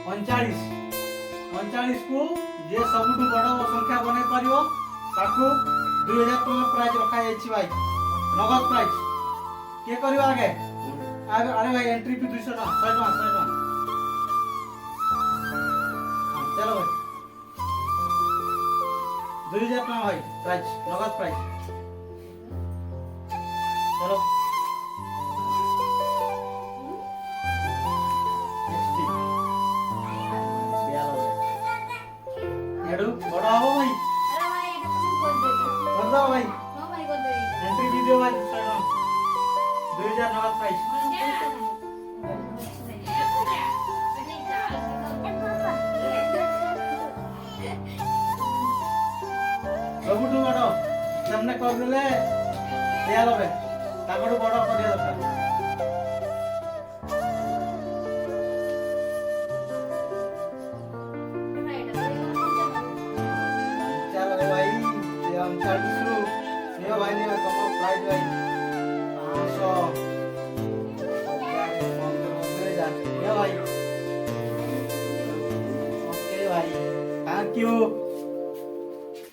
39 39 को जे सबुठु बड़ संख्या बनै परियो ताकू 2000 टका प्राइज रखा जायछि भाई नगद प्राइज के करियो आगे अरे भाई एंट्री फी 200 टका 100 टका 100 टका चलो भाई 2000 टका भाई प्राइज नगद प्राइज चलो एडू बड़ा हो भाई अरे भाई এটা তুমি কই দেবে कर दो भाई नो भाई কই দেবে एंट्री वीडियो भाई 2000 नगद प्राइज सबुठु बड़ सामने कर देले दिया लबे ताकड़ू बड़ करिया दरकार चल भाई ये हम 40 रु ये भाई ने कम प्राइस भाई 500 ये भाई ओके भाई थैंक यू